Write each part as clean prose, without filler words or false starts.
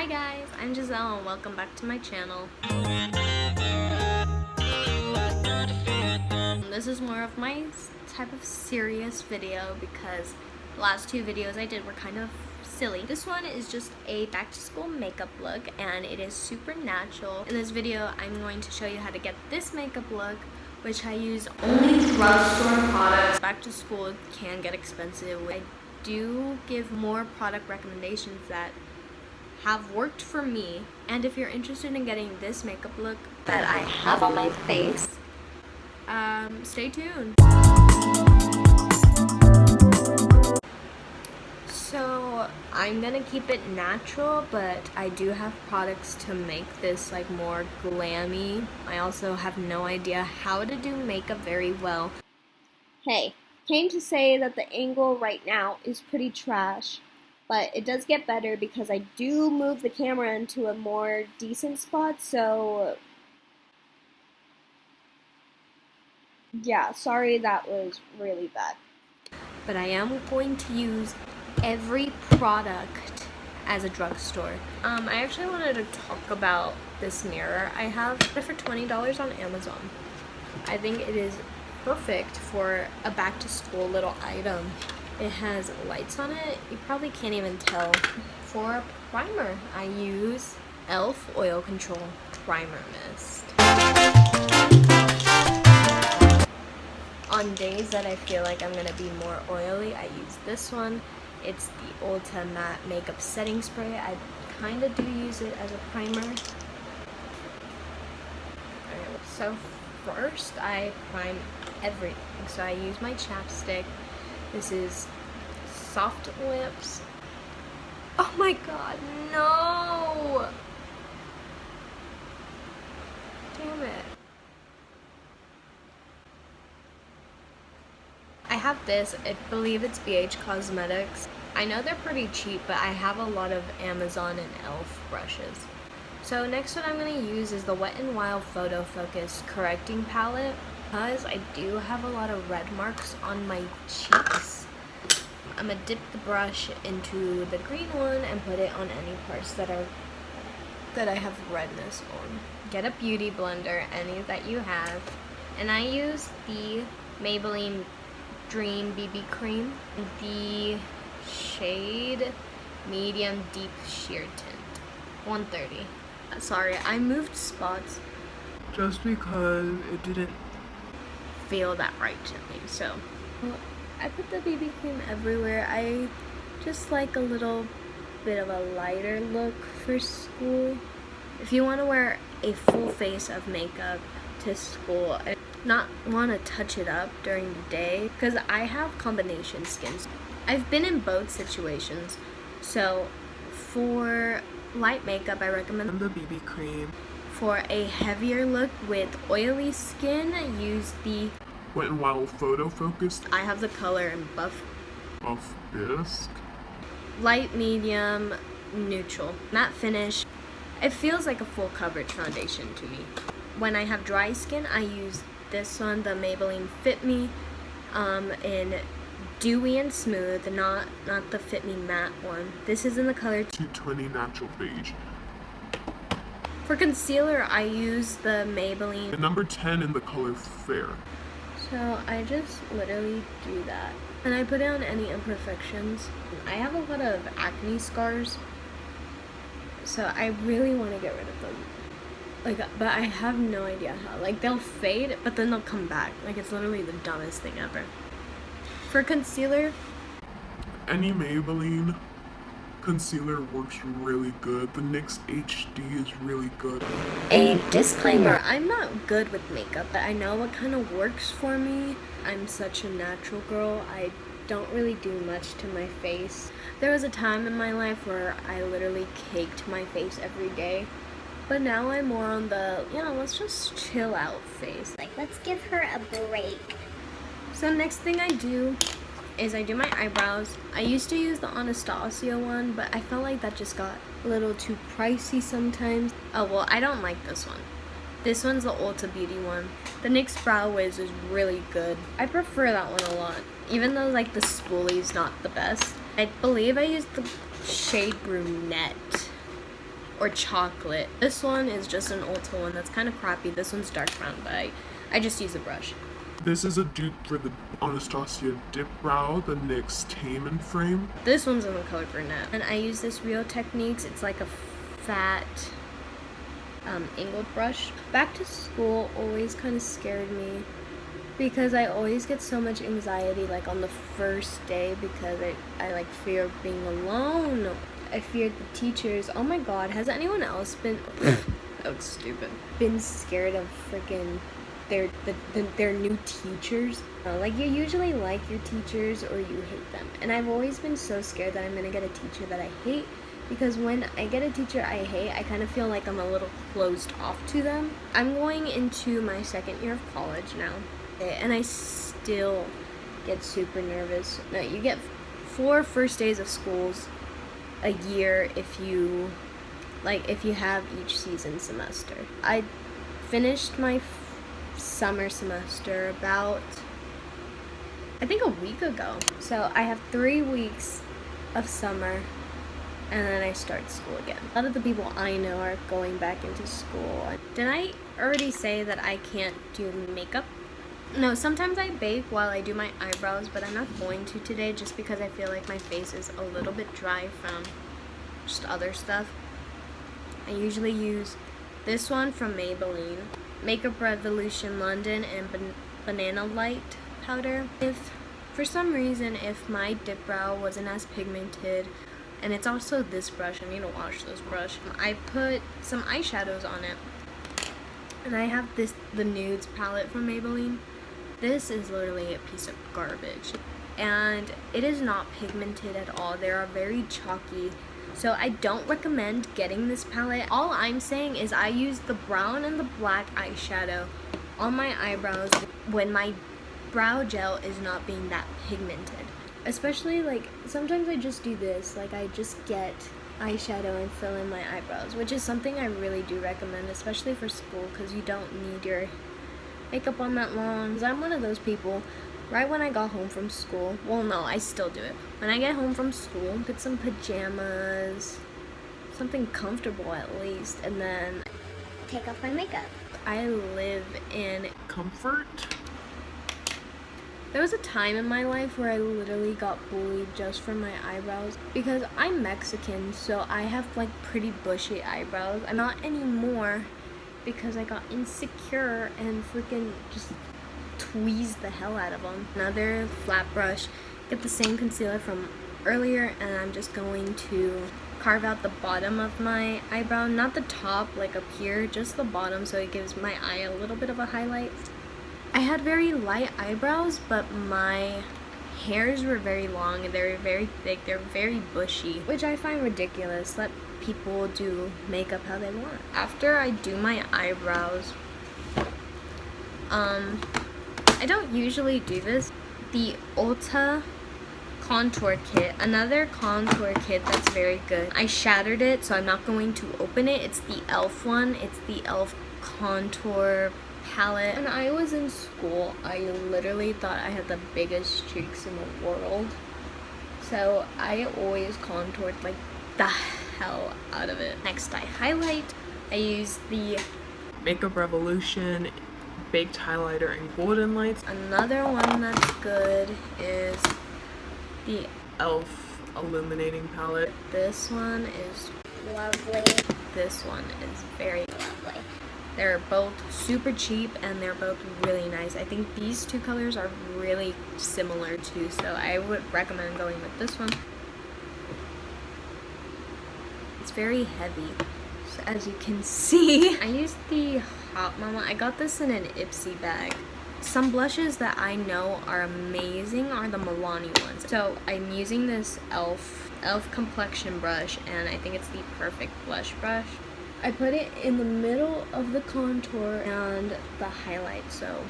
Hi guys, I'm Gisselle and welcome back to my channel. This is more of my type of serious video because the last two videos I did were kind of silly. This one is just a back to school makeup look and it is super natural. In this video I'm going to show you how to get this makeup look, which I use only drugstore products. Back to school can get expensive. I do give more product recommendations that have worked for me, and if you're interested in getting this makeup look that I have on my face, stay tuned. So I'm gonna keep it natural, but I do have products to make this like more glammy. I also have no idea how to do makeup very well. Hey, came to say that the angle right now is pretty trash. But it does get better because I do move the camera into a more decent spot, so yeah, sorry that was really bad. But I am going to use every product as a drugstore. I actually wanted to talk about this mirror. I have it for $20 on Amazon. I think it is perfect for a back to school little item. It has lights on it. You probably can't even tell. For a primer, I use e.l.f. Oil Control Primer Mist. On days that I feel like I'm going to be more oily, I use this one. It's the Ulta Matte Makeup Setting Spray. I kind of do use it as a primer. Alright, so first I prime everything. So I use my chapstick. This is Soft Lips. Oh my god, no! Damn it. I have this, I believe it's BH Cosmetics. I know they're pretty cheap, but I have a lot of Amazon and e.l.f. brushes. So next what I'm going to use is the Wet n Wild Photo Focus Correcting Palette. Because I do have a lot of red marks on my cheeks, I'm going to dip the brush into the green one and put it on any parts that I have redness on. Get a beauty blender, any that you have, and I use the Maybelline Dream BB Cream, the shade Medium Deep Sheer Tint, 130. Sorry, I moved spots just because it didn't feel that right to me. So I put the BB cream everywhere. I just like a little bit of a lighter look for school. If you want to wear a full face of makeup to school, I not want to touch it up during the day because I have combination skins. I've been in both situations. So for light makeup, I recommend the BB cream. For a heavier look with oily skin, use the Wet n Wild Photo Focus. I have the color in Buff Bisque. Light, medium, neutral. Matte finish. It feels like a full coverage foundation to me. When I have dry skin, I use this one, the Maybelline Fit Me, in Dewy and Smooth, not the Fit Me Matte one. This is in the color 220 Natural Beige. For concealer, I use the Maybelline. The number 10 in the color Fair. So I just literally do that. And I put it on any imperfections. I have a lot of acne scars. So I really want to get rid of them. Like, but I have no idea how. Like, they'll fade, but then they'll come back. Like, it's literally the dumbest thing ever. For concealer, any Maybelline concealer works really good. The NYX HD is really good. A disclaimer, I'm not good with makeup, but I know what kind of works for me. I'm such a natural girl. I don't really do much to my face. There was a time in my life where I literally caked my face every day. But now I'm more on the, let's just chill out face. Like, let's give her a break. So next thing I do is I do my eyebrows. I used to use the Anastasia one, but I felt like that just got a little too pricey sometimes. Oh, well, I don't like this one. This one's the Ulta Beauty one. The NYX Brow Wiz is really good. I prefer that one a lot, even though like the spoolie's not the best. I believe I used the shade Brunette. or chocolate. This one is just an Ulta one that's kind of crappy. This one's dark brown, but I just use a brush. This is a dupe for the Anastasia Dip Brow, the NYX Tame and Frame. This one's in the color brunette. And I use this Real Techniques. It's like a fat angled brush. Back to school always kind of scared me because I always get so much anxiety like on the first day because I like fear being alone. I feared the teachers. Oh my god, has anyone else been that looks stupid. Been scared of freaking their new teachers? Like you usually like your teachers or you hate them. And I've always been so scared that I'm gonna get a teacher that I hate because when I get a teacher I hate, I kind of feel like I'm a little closed off to them. I'm going into my second year of college now, and I still get super nervous. No, you get 4 first days of schools a year if you have each season semester. I finished my summer semester about, I think, a week ago. So I have 3 weeks of summer and then I start school again. A lot of the people I know are going back into school. Did I already say that I can't do makeup? No, sometimes I bake while I do my eyebrows, but I'm not going to today just because I feel like my face is a little bit dry from just other stuff. I usually use this one from Maybelline, Makeup Revolution London, and Banana Light powder. If for some reason if my dip brow wasn't as pigmented, and it's also this brush, I need to wash this brush, I put some eyeshadows on it. And I have the Nudes palette from Maybelline. This is literally a piece of garbage. And it is not pigmented at all. They are very chalky. So I don't recommend getting this palette. All I'm saying is I use the brown and the black eyeshadow on my eyebrows when my brow gel is not being that pigmented. Especially like sometimes I just do this, like I just get eyeshadow and fill in my eyebrows, which is something I really do recommend, especially for school, because you don't need your makeup on that long. Because I'm one of those people, right when I got home from school, well no, I still do it. When I get home from school, put some pajamas, something comfortable at least, and then Take off my makeup. I live in Comfort? There was a time in my life where I literally got bullied just for my eyebrows because I'm Mexican, so I have like pretty bushy eyebrows. I'm not anymore because I got insecure and freaking just tweezed the hell out of them. Another flat brush, get the same concealer from earlier, and I'm just going to carve out the bottom of my eyebrow, not the top like up here, just the bottom, so it gives my eye a little bit of a highlight. I had very light eyebrows, but my hairs were very long and they were very thick. They're very bushy, which I find ridiculous. Let people do makeup how they want. After I do my eyebrows, I don't usually do this. The Ulta contour kit, another contour kit that's very good. I shattered it, so I'm not going to open it. It's the e.l.f. one. It's the e.l.f. contour palette. When I was in school, I literally thought I had the biggest cheeks in the world, so I always contoured like the hell out of it. Next, I highlight. I use the Makeup Revolution Baked Highlighter in Golden Lights. Another one that's good is the e.l.f. Illuminating Palette. This one is Lovely. This one is very Lovely. They're both super cheap and they're both really nice. I think these two colors are really similar too, so I would recommend going with this one. It's very heavy, so as you can see. I used the Hot Mama. I got this in an Ipsy bag. Some blushes that I know are amazing are the Milani ones. So I'm using this e.l.f. complexion brush, and I think it's the perfect blush brush. I put it in the middle of the contour and the highlight, so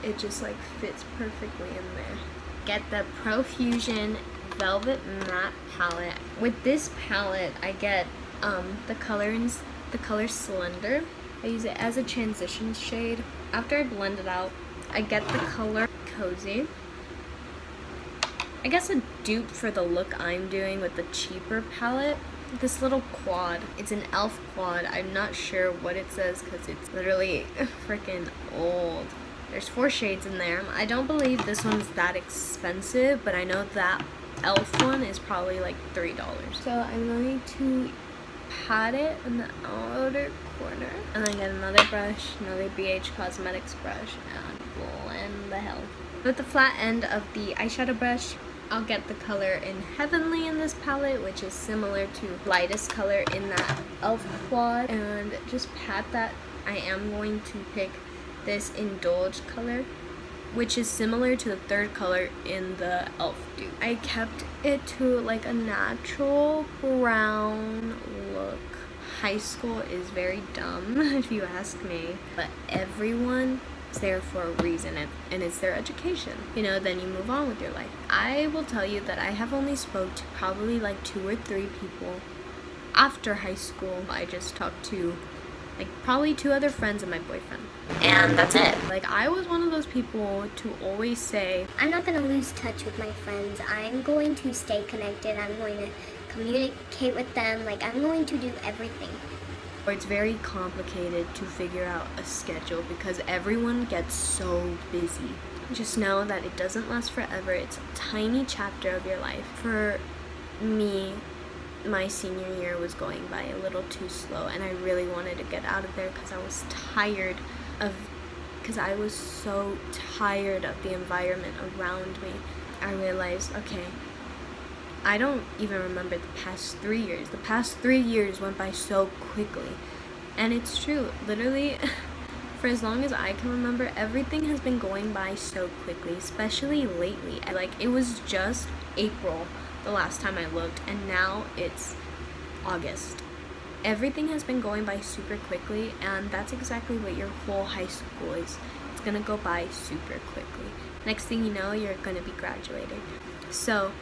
it just like fits perfectly in there. Get the Profusion Velvet Matte palette. With this palette, I get the color Slender. I use it as a transition shade. After I blend it out, I get the color Cozy. I guess a dupe for the look I'm doing with the cheaper palette. this little quad. It's an e.l.f. quad. I'm not sure what it says because it's literally freaking old. There's 4 shades in there. I don't believe this one's that expensive, but I know that e.l.f. one is probably like $3. So I'm going to pat it in the outer corner, and then get another brush, another BH Cosmetics brush, and blend the hell. With the flat end of the eyeshadow brush, I'll get the color in Heavenly in this palette, which is similar to lightest color in that e.l.f. quad, and just pat that. I am going to pick this Indulge color, which is similar to the 3rd color in the e.l.f. dupe. I kept it to like a natural brown look. High school is very dumb if you ask me, but everyone is there for a reason, and it's their education. You know, then you move on with your life. I will tell you that I have only spoke to probably like 2 or 3 people after high school. I just talked to like probably 2 other friends and my boyfriend, and that's it. Like, I was one of those people to always say, I'm not going to lose touch with my friends. I'm going to stay connected. I'm going to communicate with them. Like, I'm going to do everything. or it's very complicated to figure out a schedule because everyone gets so busy. Just know that it doesn't last forever. It's a tiny chapter of your life. For me, my senior year was going by a little too slow, and I really wanted to get out of there because I was so tired of the environment around me. I realized, okay, I don't even remember the past 3 years. The past 3 years went by so quickly. And it's true, literally, for as long as I can remember, everything has been going by so quickly, especially lately. Like, it was just April the last time I looked, and now it's August. Everything has been going by super quickly, and that's exactly what your whole high school is. It's gonna go by super quickly. Next thing you know, you're gonna be graduating. So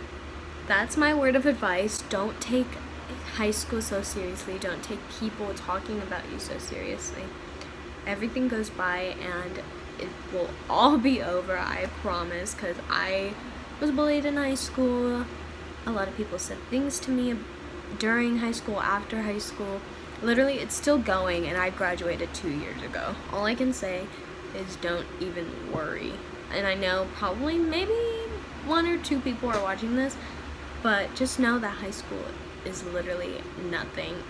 that's my word of advice. Don't take high school so seriously. Don't take people talking about you so seriously. Everything goes by and it will all be over, I promise, because I was bullied in high school. A lot of people said things to me during high school, after high school. Literally, it's still going, and I graduated 2 years ago. All I can say is don't even worry. And I know probably maybe 1 or 2 people are watching this, but just know that high school is literally nothing.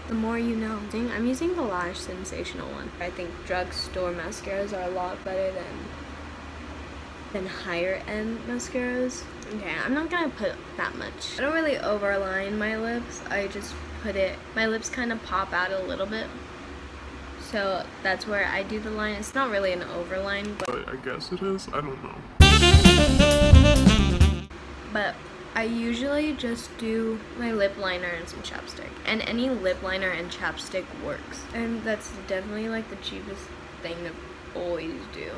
The more you know. I'm using the Lash Sensational one. I think Drugstore mascaras are a lot better than higher end mascaras. Okay, I'm not gonna put that much. I don't really overline my lips. I just put it, my lips kind of pop out a little bit. So that's where I do the line. It's not really an overline, But I guess it is. I don't know. but I usually just do my lip liner and some chapstick. And any lip liner and chapstick works. And that's definitely like the cheapest thing to always do.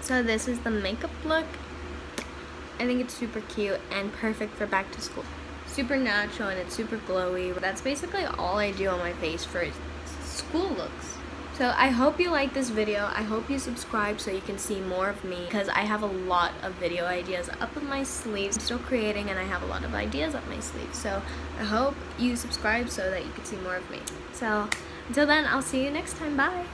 So this is the makeup look. I think it's super cute and perfect for back to school. Super natural and it's super glowy. That's basically all I do on my face for school looks. So I hope you like this video. I hope you subscribe so you can see more of me, because I have a lot of video ideas up my sleeves. I'm still creating and I have a lot of ideas up my sleeves. So I hope you subscribe so that you can see more of me. So until then, I'll see you next time. Bye.